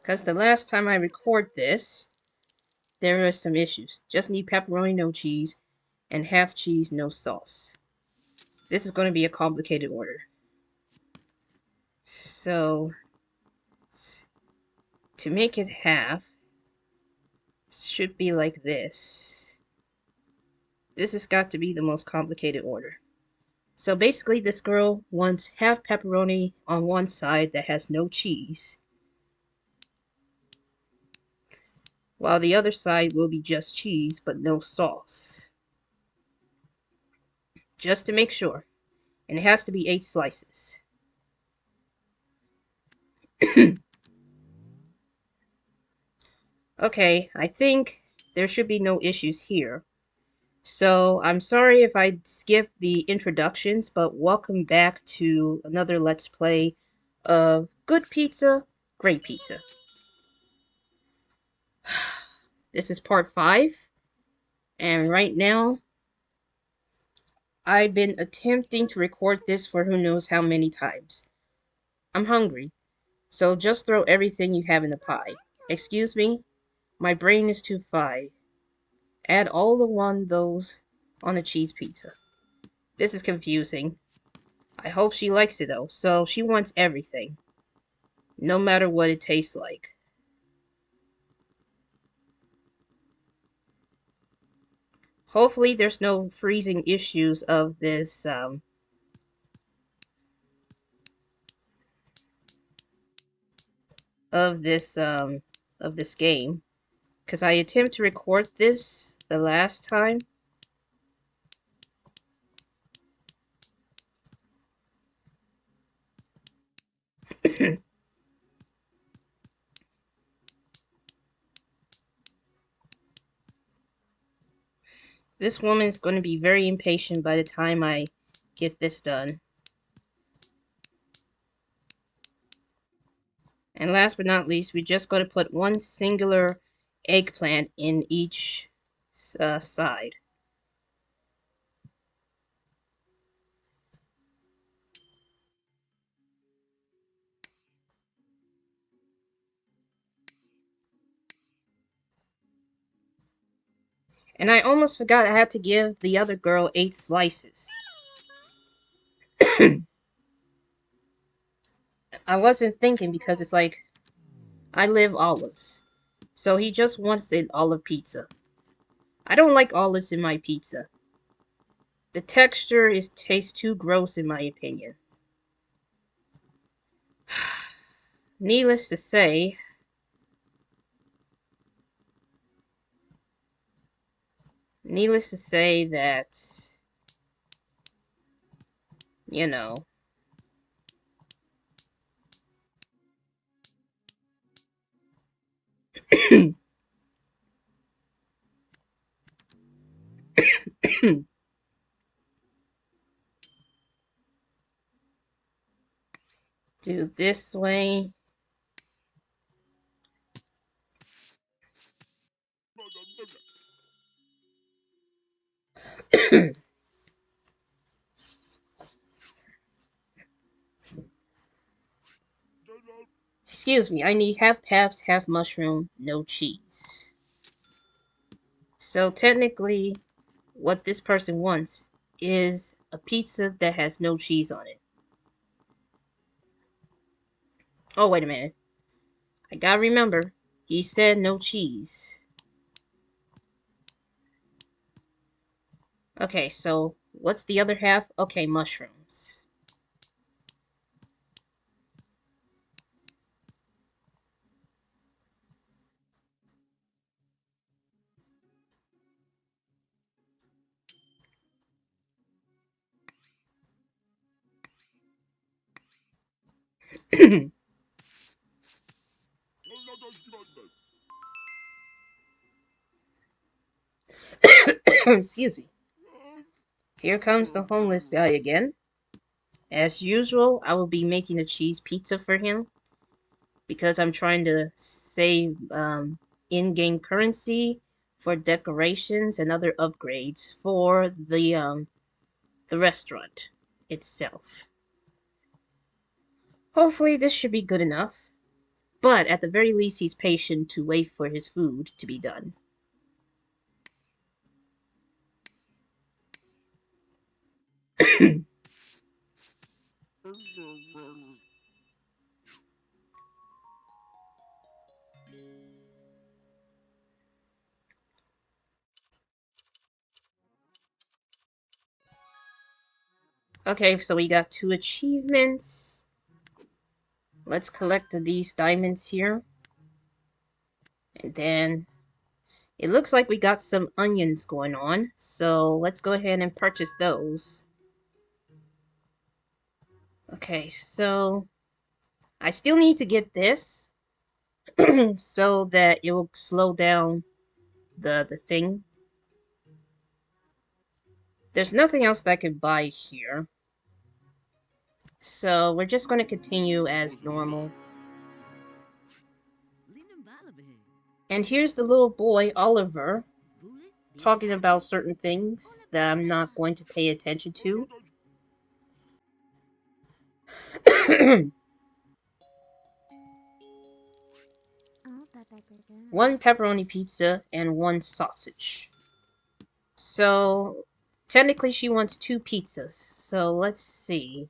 Because the last time I record this, there were some issues. Just need pepperoni, no cheese, and half cheese, no sauce. This is going to be a complicated order. So, to make it half, it should be like this. This has got to be the most complicated order. So basically, this girl wants half pepperoni on one side that has no cheese, while the other side will be just cheese but no sauce. Just to make sure. And it has to be 8 slices. Okay, I think there should be no issues here. So, I'm sorry if I skipped the introductions, but welcome back to another Let's Play of Good Pizza, Great Pizza. This is part 5, and right now, I've been attempting to record this for who knows how many times. I'm hungry, so just throw everything you have in the pie. Excuse me? My brain is too fried. Add all the those on a cheese pizza. This is confusing. I hope she likes it though, so she wants everything. No matter what it tastes like. Hopefully there's no freezing issues of this, of this game. Because I attempt to record this the last time. This woman's going to be very impatient by the time I get this done. And last but not least, we're just going to put one singular eggplant in each side. And I almost forgot I had to give the other girl 8 slices. I wasn't thinking because it's like, I live olives. So he just wants an olive pizza. I don't like olives in my pizza. The texture tastes too gross in my opinion. Needless to say, that, you know, do this way. Excuse me, I need half paps, half mushroom, no cheese. So technically, what this person wants is a pizza that has no cheese on it. Oh, wait a minute. I gotta remember, he said no cheese. Okay, so what's the other half? Okay, mushrooms. Excuse me. Here comes the homeless guy again. As usual, I will be making a cheese pizza for him because I'm trying to save in-game currency for decorations and other upgrades for the restaurant itself. Hopefully this should be good enough. But at the very least, he's patient to wait for his food to be done. Okay, so we got 2 achievements. Let's collect these diamonds here. And then it looks like we got some onions going on, so let's go ahead and purchase those. Okay, so I still need to get this so that it will slow down the thing. There's nothing else that I can buy here. So we're just going to continue as normal. And here's the little boy, Oliver, talking about certain things that I'm not going to pay attention to. One pepperoni pizza and 1 sausage. So technically she wants 2 pizzas. So let's see.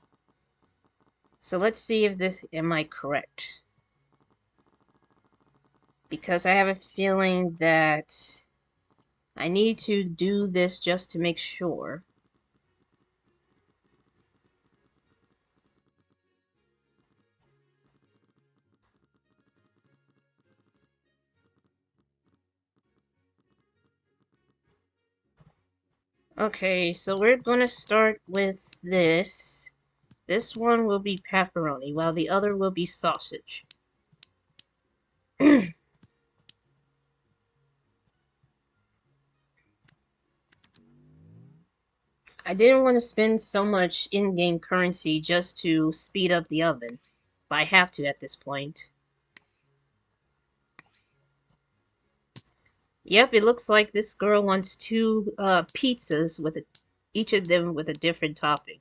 If this am I correct. Because I have a feeling that I need to do this just to make sure. Okay, so we're gonna start with this. This one will be pepperoni, while the other will be sausage. I didn't want to spend so much in-game currency just to speed up the oven, but I have to at this point. Yep, it looks like this girl wants 2 pizzas with each of them with a different topping.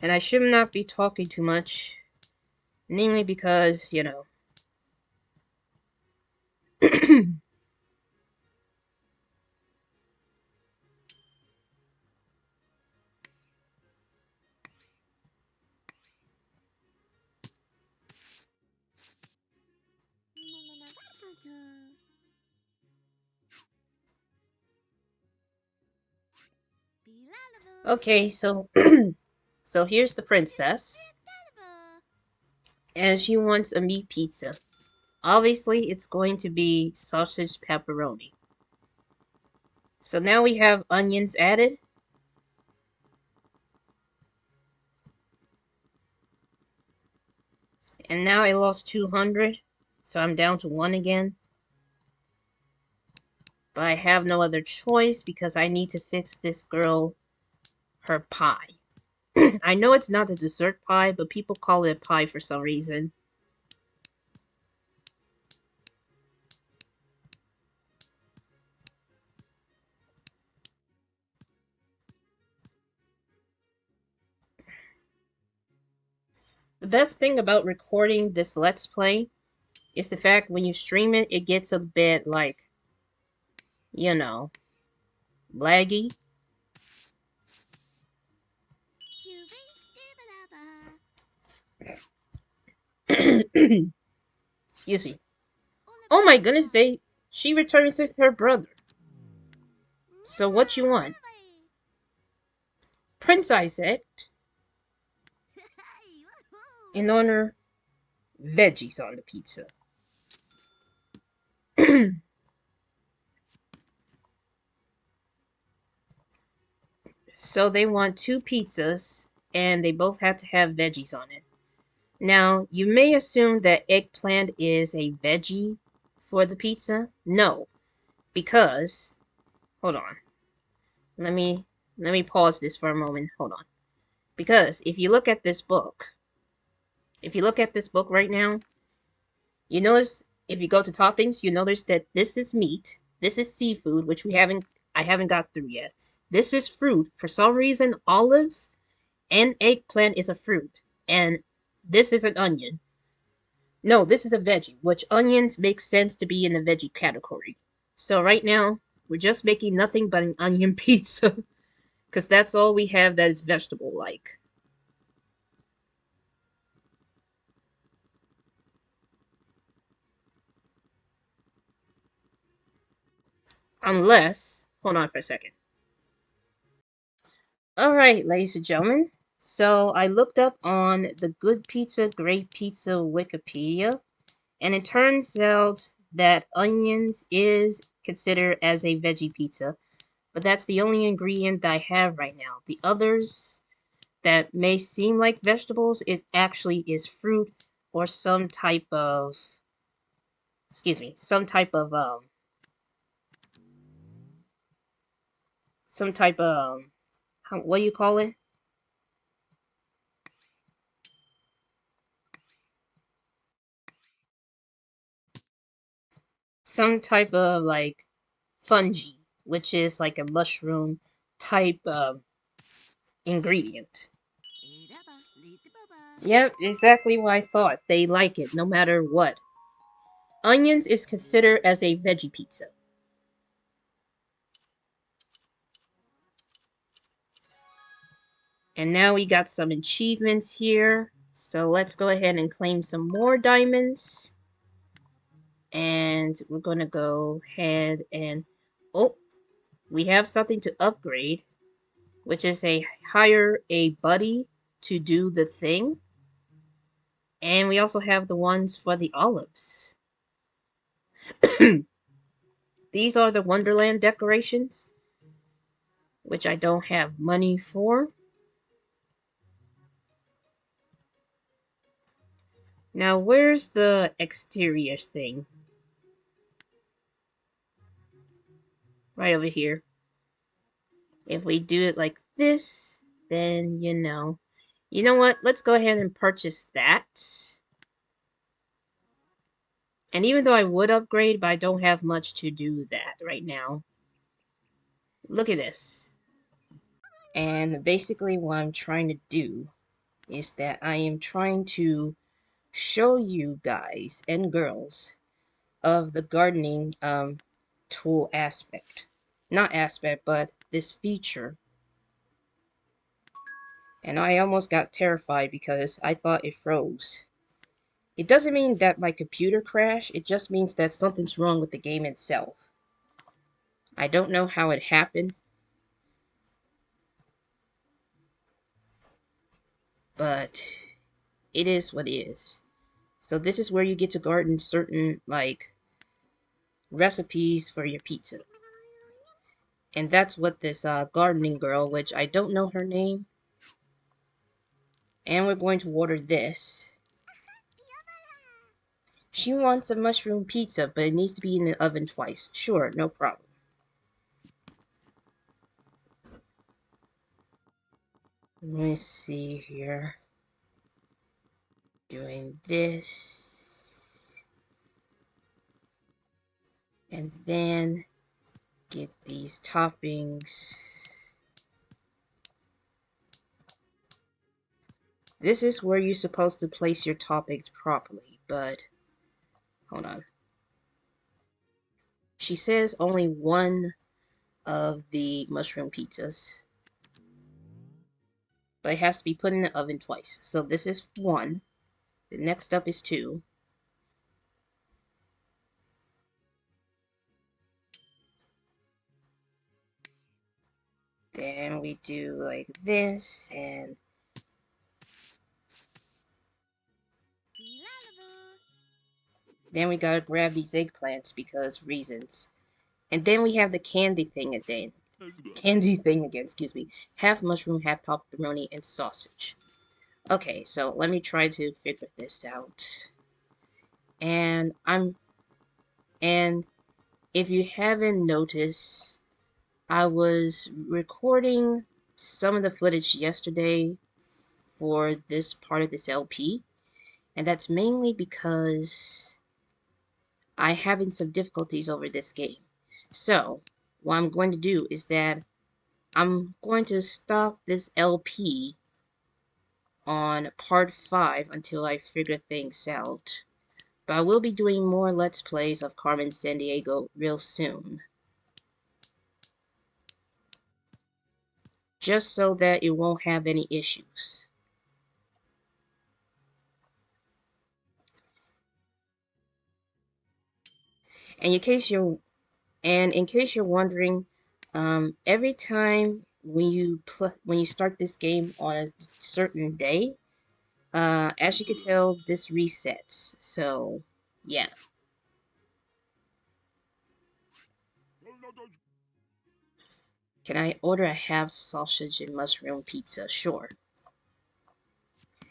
And I should not be talking too much, namely because, you know. Okay, so so here's the princess, and she wants a meat pizza. Obviously, it's going to be sausage pepperoni. So now we have onions added. And now I lost 200, so I'm down to 1 again. But I have no other choice because I need to fix this girl her pie. I know it's not a dessert pie, but people call it a pie for some reason. The best thing about recording this Let's Play is the fact when you stream it, it gets a bit like, you know, laggy. Excuse me. Oh my goodness, she returns with her brother. So what you want? Prince Isaac. In honor, veggies on the pizza. So they want 2 pizzas, and they both have to have veggies on it. Now, you may assume that eggplant is a veggie for the pizza. No, because, hold on. Let me pause this for a moment. Hold on. Because if you look at this book, right now, you notice if you go to toppings, you notice that this is meat, this is seafood, which I haven't got through yet. This is fruit. For some reason, olives and eggplant is a fruit. And This is an onion. No, this is a veggie, which onions make sense to be in the veggie category. So right now, we're just making nothing but an onion pizza. Because that's all we have that is vegetable-like. Unless... Hold on for a second. Alright, ladies and gentlemen. So I looked up on the Good Pizza, Great Pizza Wikipedia. And it turns out that onions is considered as a veggie pizza. But that's the only ingredient that I have right now. The others that may seem like vegetables, it actually is fruit or some type of, some type of, what do you call it? Some type of like fungi, which is like a mushroom type of ingredient. Yep, exactly what I thought. They like it no matter what. Onions is considered as a veggie pizza. And now we got some achievements here. So let's go ahead and claim some more diamonds. And we're going to go ahead and... Oh, we have something to upgrade, which is hire a buddy to do the thing. And we also have the ones for the olives. These are the Wonderland decorations, which I don't have money for. Now, where's the exterior thing? Right over here. If we do it like this, then, you know. You know what? Let's go ahead and purchase that. And even though I would upgrade, but I don't have much to do that right now. Look at this. And basically what I'm trying to do is that I am trying to show you guys and girls of the gardening tool aspect. Not aspect, but this feature. And I almost got terrified because I thought it froze. It doesn't mean that my computer crashed, it just means that something's wrong with the game itself. I don't know how it happened, but it is what it is. So this is where you get to garden certain, like, recipes for your pizza. And that's what this gardening girl, which I don't know her name. And we're going to water this. She wants a mushroom pizza, but it needs to be in the oven twice. Sure, no problem. Let me see here. Doing this. And then get these toppings. This is where you're supposed to place your toppings properly, but hold on. She says only one of the mushroom pizzas, but it has to be put in the oven twice. So this is one. The next up is two. Then we do like this, and then we gotta grab these eggplants because reasons. And then we have the candy thing again. Excuse me. Half mushroom, half pepperoni, and sausage. Okay, so let me try to figure this out. And if you haven't noticed, I was recording some of the footage yesterday for this part of this LP, and that's mainly because I'm having some difficulties over this game. So, what I'm going to do is that I'm going to stop this LP on part 5 until I figure things out. But I will be doing more Let's Plays of Carmen Sandiego real soon. Just so that it won't have any issues. And in case you're wondering, every time when you start this game on a certain day, as you can tell, this resets. So, yeah. Can I order a half sausage and mushroom pizza? Sure.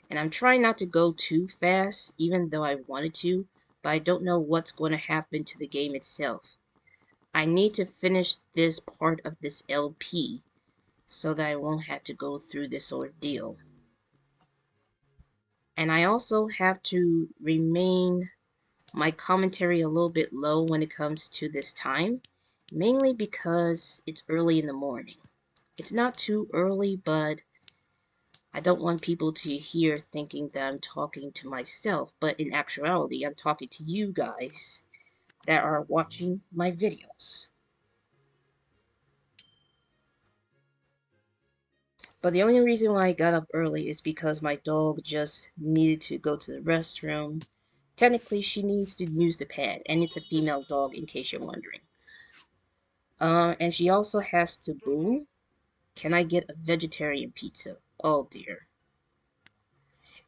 And I'm trying not to go too fast, even though I wanted to, but I don't know what's going to happen to the game itself. I need to finish this part of this LP so that I won't have to go through this ordeal. And I also have to remain my commentary a little bit low when it comes to this time, mainly because it's early in the morning. It's not too early, but I don't want people to hear thinking that I'm talking to myself, but in actuality, I'm talking to you guys that are watching my videos. But the only reason why I got up early is because my dog just needed to go to the restroom. Technically, she needs to use the pad, and it's a female dog, in case you're wondering. And she also has to boom. Can I get a vegetarian pizza? Oh dear.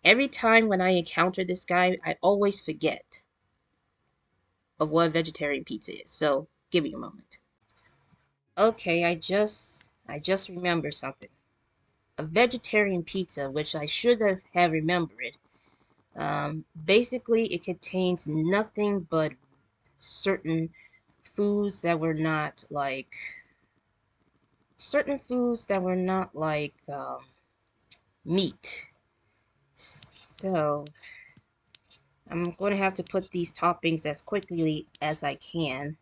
Every time when I encounter this guy, I always forget of what a vegetarian pizza is. So, give me a moment. Okay, I just remembered something. A vegetarian pizza, which I should have remembered. Basically, it contains nothing but certain foods that were not like meat. So I'm going to have to put these toppings as quickly as I can.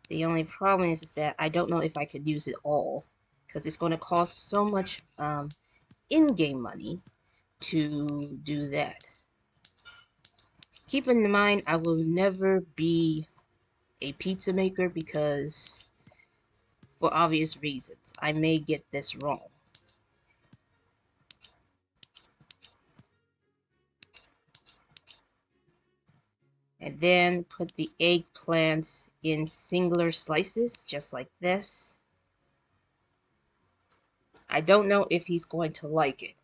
The only problem is that I don't know if I could use it all, because it's going to cost so much in-game money to do that. Keep in mind, I will never be a pizza maker because, for obvious reasons, I may get this wrong. And then put the eggplants in singular slices, just like this. I don't know if he's going to like it.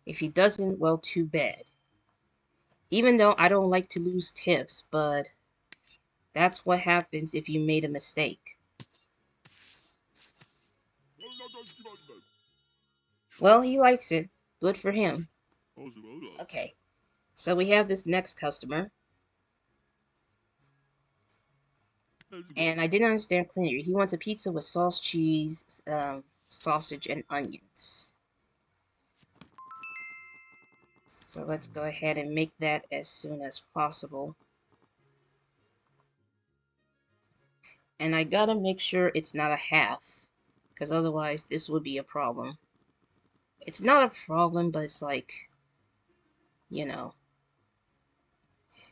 If he doesn't, well, too bad. Even though I don't like to lose tips, but that's what happens if you made a mistake. Well, he likes it. Good for him. Okay, so we have this next customer. And I didn't understand clearly. He wants a pizza with sauce, cheese, sausage, and onions. So let's go ahead and make that as soon as possible. And I gotta make sure it's not a half, because otherwise this would be a problem. It's not a problem, but it's like, you know,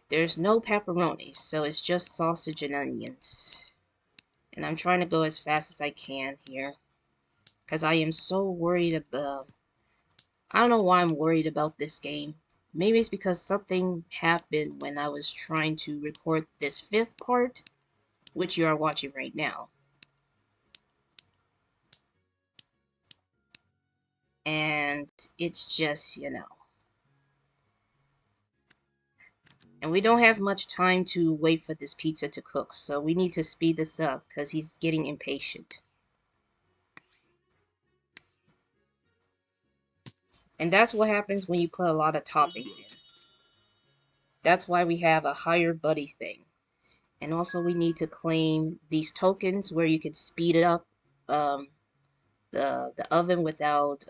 there's no pepperoni, so it's just sausage and onions. And I'm trying to go as fast as I can here, because I am so worried about... I don't know why I'm worried about this game. Maybe it's because something happened when I was trying to record this 5th part, which you are watching right now. And it's just, you know. And we don't have much time to wait for this pizza to cook, so we need to speed this up because he's getting impatient. And that's what happens when you put a lot of toppings in. That's why we have a higher buddy thing. And also we need to claim these tokens where you can speed it up the oven without,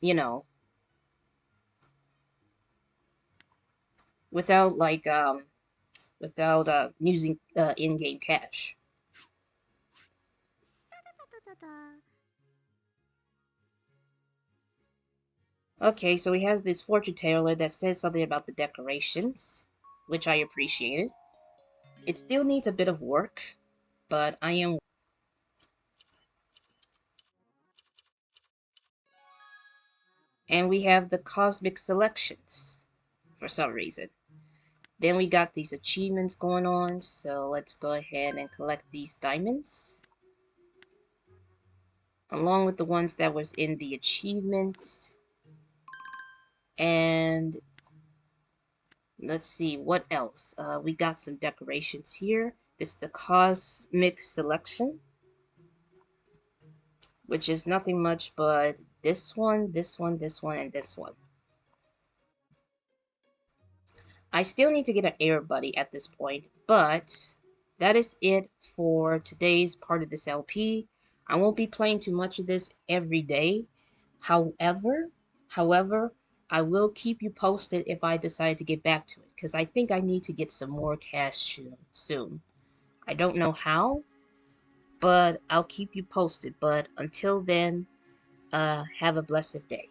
you know, without like without using in-game cash. Okay, so he has this fortune teller that says something about the decorations, which I appreciated. It still needs a bit of work, but I am. And we have the cosmic selections for some reason. Then we got these achievements going on, so let's go ahead and collect these diamonds. Along with the ones that was in the achievements. And let's see, what else? We got some decorations here. This is the cosmic selection, which is nothing much but this one, this one, this one, and this one. I still need to get an air buddy at this point, but that is it for today's part of this LP. I won't be playing too much of this every day. However, I will keep you posted if I decide to get back to it, because I think I need to get some more cash soon. I don't know how, but I'll keep you posted. But until then, have a blessed day.